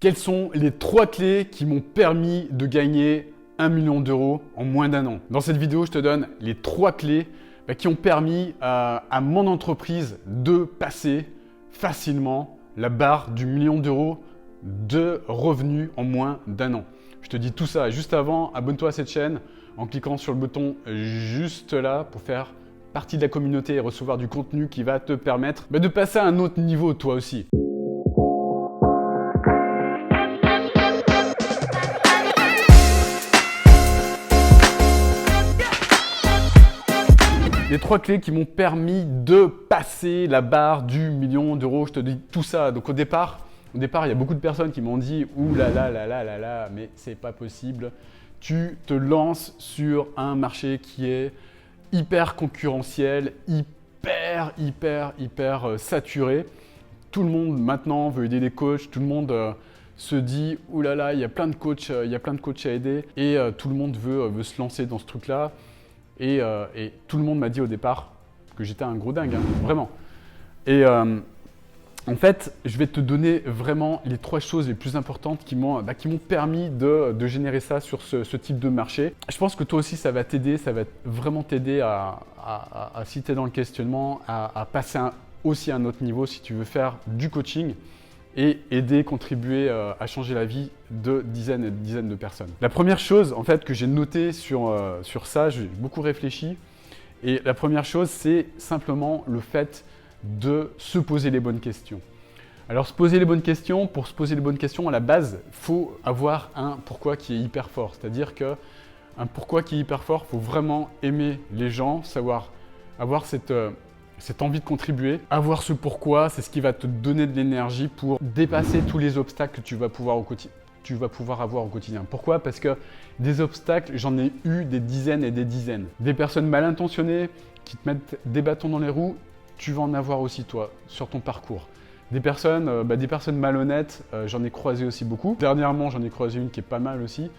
Quelles sont les 3 clés qui m'ont permis de gagner 1 million d'euros en moins d'un an? Dans cette vidéo, je te donne les 3 clés qui ont permis à mon entreprise de passer facilement la barre du million d'euros de revenus en moins d'un an. Je te dis tout ça. Juste avant, abonne-toi à cette chaîne en cliquant sur le bouton juste là pour faire partie de la communauté et recevoir du contenu qui va te permettre de passer à un autre niveau toi aussi. Les 3 clés qui m'ont permis de passer la barre du million d'euros, je te dis tout ça. Donc au départ, il y a beaucoup de personnes qui m'ont dit « Ouh là là là là là là, mais c'est pas possible. Tu te lances sur un marché qui est hyper concurrentiel, hyper saturé. Tout le monde maintenant veut aider les coachs, tout le monde se dit « Ouh là là, il y a plein de coachs à aider. » Et tout le monde veut se lancer dans ce truc-là. Et tout le monde m'a dit au départ que j'étais un gros dingue, hein, vraiment. Et en fait, je vais te donner vraiment les 3 choses les plus importantes qui m'ont permis de générer ça sur ce type de marché. Je pense que toi aussi, ça va t'aider, ça va vraiment t'aider si tu es dans le questionnement, à passer aussi à un autre niveau si tu veux faire du coaching et aider, contribuer à changer la vie de dizaines et de dizaines de personnes. La première chose en fait que j'ai notée sur ça, j'ai beaucoup réfléchi, et la première chose, c'est simplement le fait de se poser les bonnes questions. Alors se poser les bonnes questions, pour se poser les bonnes questions, à la base, il faut avoir un pourquoi qui est hyper fort. C'est-à-dire qu'un pourquoi qui est hyper fort, il faut vraiment aimer les gens, savoir avoir cette envie de contribuer. Avoir ce pourquoi, c'est ce qui va te donner de l'énergie pour dépasser tous les obstacles que tu vas pouvoir avoir au quotidien. Pourquoi? Parce que des obstacles, j'en ai eu des dizaines et des dizaines. Des personnes mal intentionnées qui te mettent des bâtons dans les roues, tu vas en avoir aussi toi, sur ton parcours. Des personnes malhonnêtes, j'en ai croisé aussi beaucoup. Dernièrement, j'en ai croisé une qui est pas mal aussi.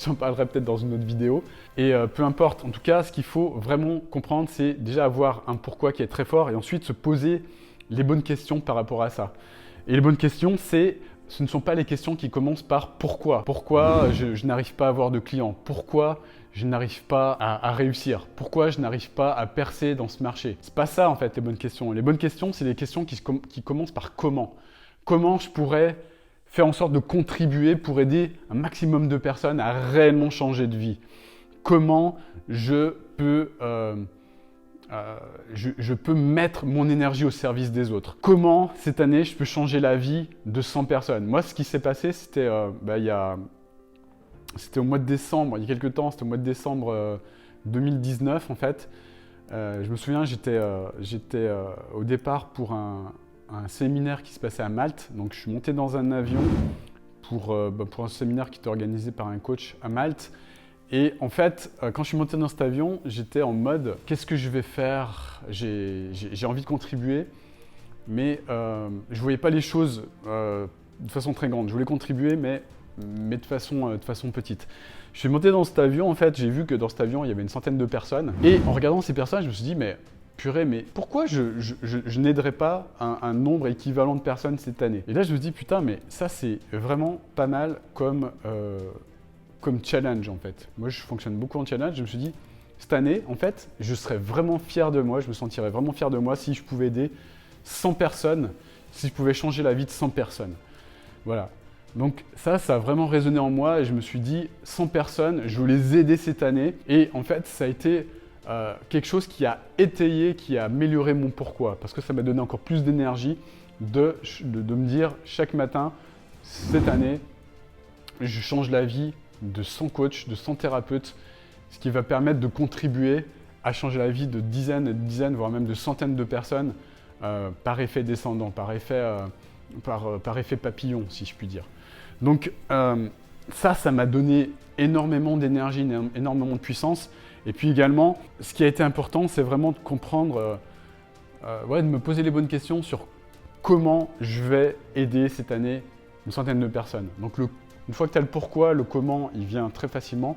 J'en parlerai peut-être dans une autre vidéo. Et peu importe, en tout cas, ce qu'il faut vraiment comprendre, c'est déjà avoir un pourquoi qui est très fort et ensuite se poser les bonnes questions par rapport à ça. Et les bonnes questions, ce ne sont pas les questions qui commencent par pourquoi. Pourquoi je n'arrive pas à avoir de clients? Pourquoi je n'arrive pas à réussir? Pourquoi je n'arrive pas à percer dans ce marché? C'est pas ça en fait les bonnes questions. Les bonnes questions, c'est les questions qui commencent par comment. Comment je pourrais faire en sorte de contribuer pour aider un maximum de personnes à réellement changer de vie? Comment je peux mettre mon énergie au service des autres? Comment cette année je peux changer la vie de 100 personnes? Moi, ce qui s'est passé, c'était au mois de décembre, il y a quelques temps, c'était au mois de décembre 2019 en fait. Je me souviens, j'étais au départ pour un séminaire qui se passait à Malte. Donc je suis monté dans un avion pour un séminaire qui était organisé par un coach à Malte. Et en fait, quand je suis monté dans cet avion, j'étais en mode « Qu'est-ce que je vais faire ?» J'ai envie de contribuer, mais je ne voyais pas les choses de façon très grande. Je voulais contribuer, mais de façon petite. Je suis monté dans cet avion, en fait, j'ai vu que dans cet avion, il y avait une centaine de personnes. Et en regardant ces personnes, je me suis dit « Mais purée, mais pourquoi je n'aiderais pas un nombre équivalent de personnes cette année ?» Et là, je me dis « Putain, mais ça, c'est vraiment pas mal comme challenge en fait. » Moi, je fonctionne beaucoup en challenge. Je me suis dit, cette année, en fait, je serais vraiment fier de moi, je me sentirais vraiment fier de moi si je pouvais aider 100 personnes, si je pouvais changer la vie de 100 personnes. Voilà. Donc ça a vraiment résonné en moi et je me suis dit, 100 personnes, je veux les aider cette année. Et en fait, ça a été quelque chose qui a étayé, qui a amélioré mon pourquoi. Parce que ça m'a donné encore plus d'énergie de me dire chaque matin, cette année, je change la vie de 100 coachs, de 100 thérapeutes, ce qui va permettre de contribuer à changer la vie de dizaines et de dizaines, voire même de centaines de personnes par effet descendant, par effet papillon, si je puis dire. Donc ça m'a donné énormément d'énergie, énormément de puissance. Et puis également, ce qui a été important, c'est vraiment de comprendre, de me poser les bonnes questions sur comment je vais aider cette année une centaine de personnes. Donc une fois que tu as le pourquoi, le comment, il vient très facilement,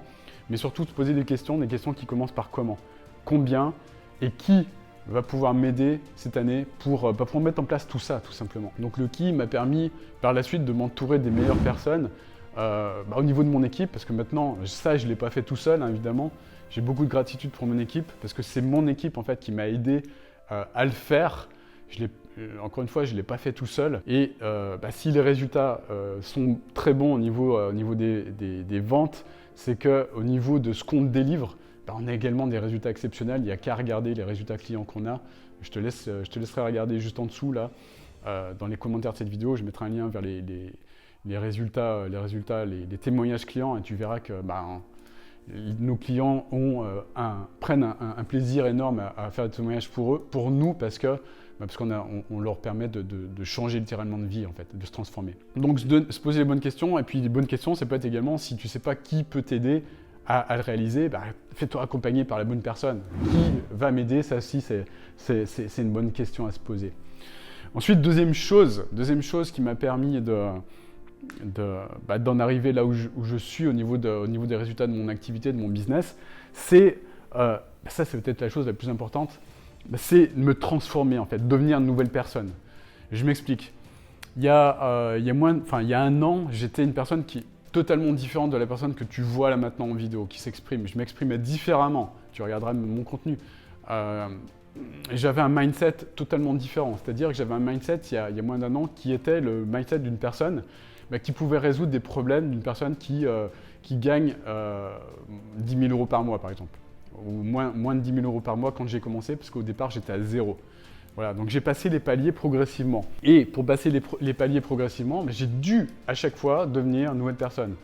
mais surtout te poser des questions qui commencent par comment, combien et qui va pouvoir m'aider cette année pour mettre en place tout ça, tout simplement. Donc le qui m'a permis par la suite de m'entourer des meilleures personnes au niveau de mon équipe, parce que maintenant, ça, je ne l'ai pas fait tout seul, hein, évidemment. J'ai beaucoup de gratitude pour mon équipe, parce que c'est mon équipe en fait qui m'a aidé à le faire. Encore une fois, je ne l'ai pas fait tout seul. Et si les résultats sont très bons au niveau des ventes, c'est qu'au niveau de ce qu'on délivre, on a également des résultats exceptionnels. Il n'y a qu'à regarder les résultats clients qu'on a. Je te laisserai regarder juste en dessous, là, dans les commentaires de cette vidéo. Je mettrai un lien vers les résultats, les témoignages clients, et tu verras que nos clients prennent un plaisir énorme à faire des témoignages pour nous, parce qu'on leur permet de changer littéralement de vie, en fait, de se transformer. Donc se poser les bonnes questions, et puis les bonnes questions, ça peut être également, si tu ne sais pas qui peut t'aider à le réaliser, fais-toi accompagner par la bonne personne. Qui va m'aider? Ça aussi, c'est une bonne question à se poser. Ensuite, deuxième chose qui m'a permis d'en arriver là où je suis au niveau des résultats de mon activité, de mon business, c'est, ça c'est peut-être la chose la plus importante, c'est de me transformer en fait, devenir une nouvelle personne. Je m'explique. Il y a un an, j'étais une personne qui est totalement différente de la personne que tu vois là maintenant en vidéo, qui s'exprime. Je m'exprimais différemment, tu regarderas mon contenu. J'avais un mindset totalement différent, c'est-à-dire que j'avais un mindset il y a moins d'un an qui était le mindset d'une personne qui pouvait résoudre des problèmes d'une personne qui gagne 10 000 euros par mois par exemple, ou moins de 10 000 euros par mois quand j'ai commencé, parce qu'au départ j'étais à zéro. Voilà, donc j'ai passé les paliers progressivement. Et pour passer les paliers progressivement, j'ai dû à chaque fois devenir une nouvelle personne.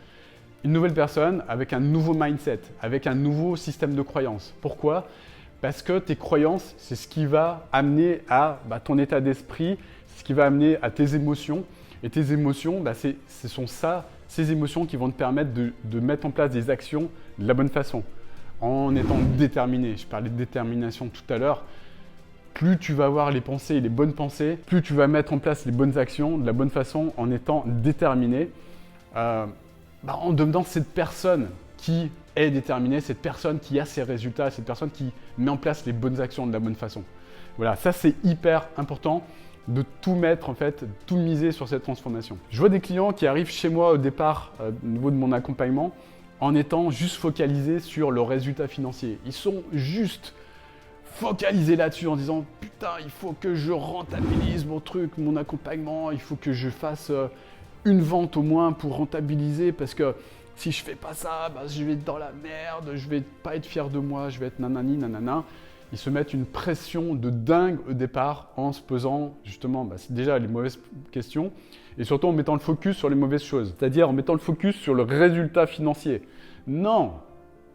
Une nouvelle personne avec un nouveau mindset, avec un nouveau système de croyances. Pourquoi? Parce que tes croyances, c'est ce qui va amener à ton état d'esprit, c'est ce qui va amener à tes émotions. Et tes émotions, ce sont ces émotions qui vont te permettre de mettre en place des actions de la bonne façon, en étant déterminé. Je parlais de détermination tout à l'heure. Plus tu vas avoir les bonnes pensées, plus tu vas mettre en place les bonnes actions de la bonne façon en étant déterminé, en devenant cette personne qui est déterminée, cette personne qui a ses résultats, cette personne qui met en place les bonnes actions de la bonne façon. Voilà, ça c'est hyper important de tout mettre en fait, tout miser sur cette transformation. Je vois des clients qui arrivent chez moi au départ, au niveau de mon accompagnement, en étant juste focalisés sur leurs résultats financiers. Ils sont juste focalisé là-dessus en disant « Putain, il faut que je rentabilise mon truc, mon accompagnement, il faut que je fasse une vente au moins pour rentabiliser, parce que si je fais pas ça, je vais être dans la merde, je vais pas être fier de moi, je vais être nanani, nanana ». Ils se mettent une pression de dingue au départ en se posant justement déjà les mauvaises questions, et surtout en mettant le focus sur les mauvaises choses, c'est-à-dire en mettant le focus sur le résultat financier. Non!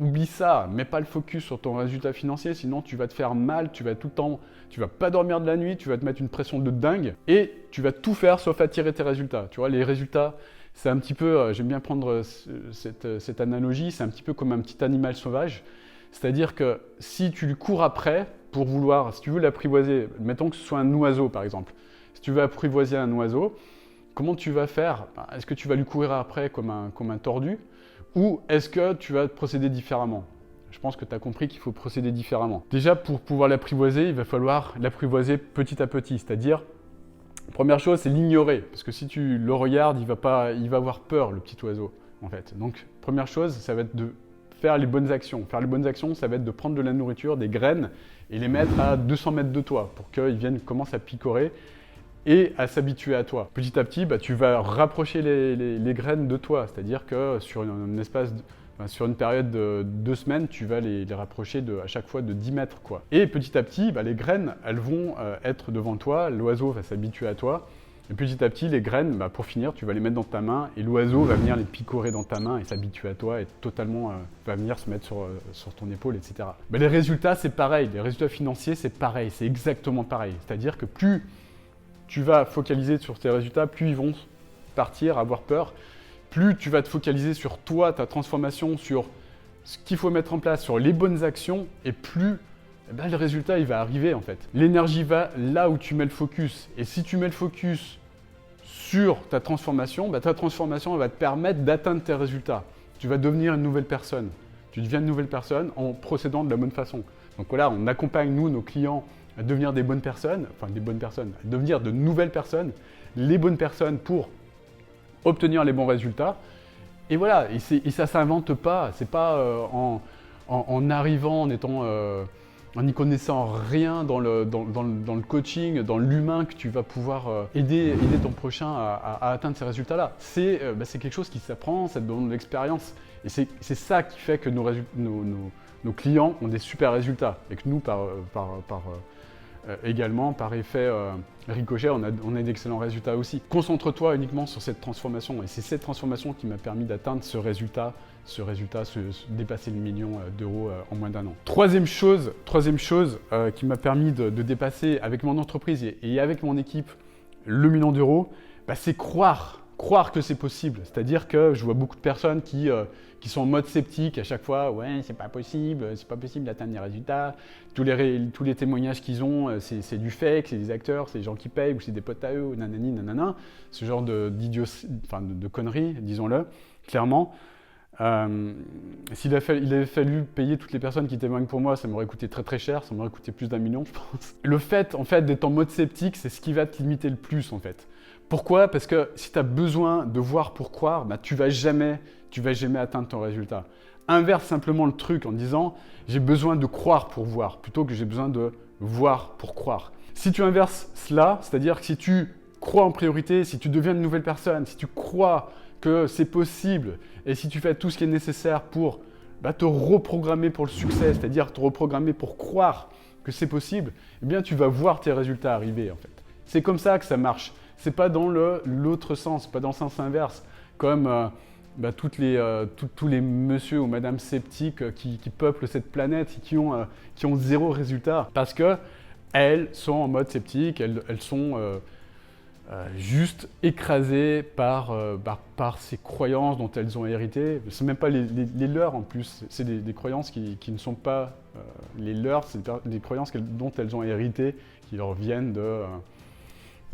Oublie ça, mets pas le focus sur ton résultat financier, sinon tu vas te faire mal, tu vas pas dormir de la nuit, tu vas te mettre une pression de dingue et tu vas tout faire sauf attirer tes résultats. Tu vois, les résultats, c'est un petit peu, j'aime bien prendre cette analogie, c'est un petit peu comme un petit animal sauvage. C'est-à-dire que si tu lui cours après si tu veux l'apprivoiser, mettons que ce soit un oiseau par exemple, si tu veux apprivoiser un oiseau, comment tu vas faire? Est-ce que tu vas lui courir après comme un tordu? Ou est-ce que tu vas procéder différemment? Je pense que tu as compris qu'il faut procéder différemment. Déjà, pour pouvoir l'apprivoiser, il va falloir l'apprivoiser petit à petit. C'est-à-dire, première chose, c'est l'ignorer. Parce que si tu le regardes, il va avoir peur, le petit oiseau, en fait. Donc, première chose, ça va être de faire les bonnes actions. Faire les bonnes actions, ça va être de prendre de la nourriture, des graines, et les mettre à 200 mètres de toi pour qu'ils commencent à picorer et à s'habituer à toi. Petit à petit, tu vas rapprocher les graines de toi, c'est-à-dire que sur une période de 2 semaines, tu vas les rapprocher à chaque fois de 10 mètres. Quoi. Et petit à petit, les graines, elles vont être devant toi, l'oiseau va s'habituer à toi, et petit à petit, les graines, pour finir, tu vas les mettre dans ta main, et l'oiseau va venir les picorer dans ta main et s'habituer à toi, et totalement va venir se mettre sur ton épaule, etc. Les résultats, c'est pareil, les résultats financiers, c'est pareil, c'est exactement pareil. C'est-à-dire que plus tu vas focaliser sur tes résultats, plus ils vont partir, avoir peur. Plus tu vas te focaliser sur toi, ta transformation, sur ce qu'il faut mettre en place, sur les bonnes actions, et plus le résultat il va arriver en fait. L'énergie va là où tu mets le focus. Et si tu mets le focus sur ta transformation elle va te permettre d'atteindre tes résultats. Tu vas devenir une nouvelle personne. Tu deviens une nouvelle personne en procédant de la bonne façon. Donc voilà, on accompagne nous, nos clients, à devenir des bonnes personnes, enfin des bonnes personnes, à devenir de nouvelles personnes, les bonnes personnes pour obtenir les bons résultats. Et voilà, et ça ne s'invente pas, c'est pas en arrivant, en n'y connaissant rien dans le coaching, dans l'humain que tu vas pouvoir aider ton prochain à atteindre ces résultats-là. C'est quelque chose qui s'apprend, ça te donne de l'expérience. Et c'est ça qui fait que nos clients ont des super résultats. Et que nous, également, par effet ricochet, on a d'excellents résultats aussi. Concentre-toi uniquement sur cette transformation. Et c'est cette transformation qui m'a permis d'atteindre ce résultat, dépasser le million d'euros en moins d'un an. Troisième chose qui m'a permis de dépasser avec mon entreprise et avec mon équipe le million d'euros, c'est croire que c'est possible. C'est-à-dire que je vois beaucoup de personnes qui sont en mode sceptique à chaque fois. Ouais, c'est pas possible d'atteindre les résultats. Tous les témoignages qu'ils ont, c'est du fake, c'est des acteurs, c'est des gens qui payent ou c'est des potes à eux, ou nanani, nanana. Ce genre de conneries, disons-le, clairement. Il avait fallu payer toutes les personnes qui témoignent pour moi, ça m'aurait coûté très très cher, ça m'aurait coûté plus d'1 million, je pense. Le fait, d'être en mode sceptique, c'est ce qui va te limiter le plus, en fait. Pourquoi? Parce que si tu as besoin de voir pour croire, tu vas jamais atteindre ton résultat. Inverse simplement le truc en disant « j'ai besoin de croire pour voir » plutôt que « j'ai besoin de voir pour croire ». Si tu inverses cela, c'est-à-dire que si tu crois en priorité, si tu deviens une nouvelle personne, si tu crois que c'est possible et si tu fais tout ce qui est nécessaire pour te reprogrammer pour le succès, c'est-à-dire te reprogrammer pour croire que c'est possible, eh bien tu vas voir tes résultats arriver en fait. C'est comme ça que ça marche. C'est pas dans l'autre sens, pas dans le sens inverse, comme tous les monsieur ou madame sceptiques qui peuplent cette planète et qui ont zéro résultat. Parce qu'elles sont en mode sceptique, elles sont juste écrasées par ces croyances dont elles ont hérité. Ce ne sont même pas les leurs en plus, c'est des croyances qui ne sont pas les leurs, c'est des croyances dont elles ont hérité, qui leur viennent de...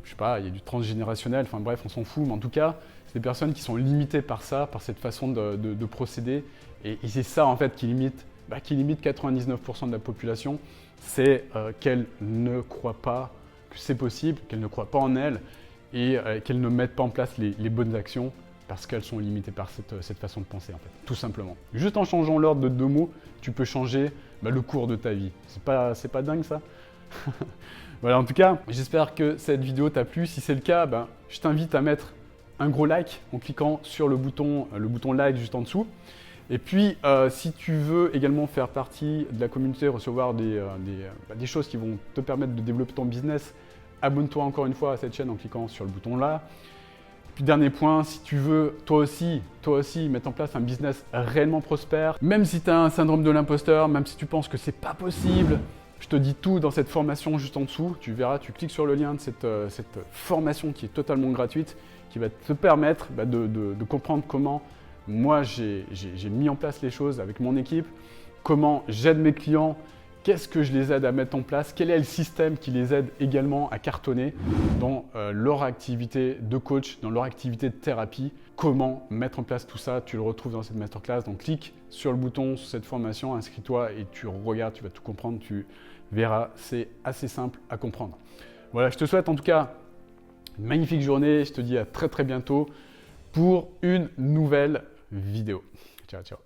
je sais pas, il y a du transgénérationnel, enfin bref, on s'en fout, mais en tout cas, c'est des personnes qui sont limitées par ça, par cette façon de procéder, et c'est ça en fait qui limite 99% de la population, c'est qu'elles ne croient pas que c'est possible, qu'elles ne croient pas en elles, et qu'elles ne mettent pas en place les bonnes actions, parce qu'elles sont limitées par cette façon de penser en fait, tout simplement. Juste en changeant l'ordre de 2 mots, tu peux changer le cours de ta vie. C'est pas dingue ça? Voilà, en tout cas, j'espère que cette vidéo t'a plu. Si c'est le cas, je t'invite à mettre un gros like en cliquant sur le bouton like juste en dessous. Et puis, si tu veux également faire partie de la communauté, recevoir des choses qui vont te permettre de développer ton business, abonne-toi encore une fois à cette chaîne en cliquant sur le bouton là. Puis dernier point, si tu veux toi aussi mettre en place un business réellement prospère, même si tu as un syndrome de l'imposteur, même si tu penses que c'est pas possible, je te dis tout dans cette formation juste en dessous. Tu verras, tu cliques sur le lien de cette formation qui est totalement gratuite, qui va te permettre de comprendre comment moi j'ai mis en place les choses avec mon équipe, comment j'aide mes clients, qu'est-ce que je les aide à mettre en place, quel est le système qui les aide également à cartonner dans leur activité de coach, dans leur activité de thérapie, comment mettre en place tout ça, tu le retrouves dans cette masterclass. Donc clique sur le bouton sur cette formation, inscris-toi et tu regardes, tu vas tout comprendre, tu verras, c'est assez simple à comprendre. Voilà, je te souhaite en tout cas une magnifique journée, je te dis à très très bientôt pour une nouvelle vidéo. Ciao, ciao.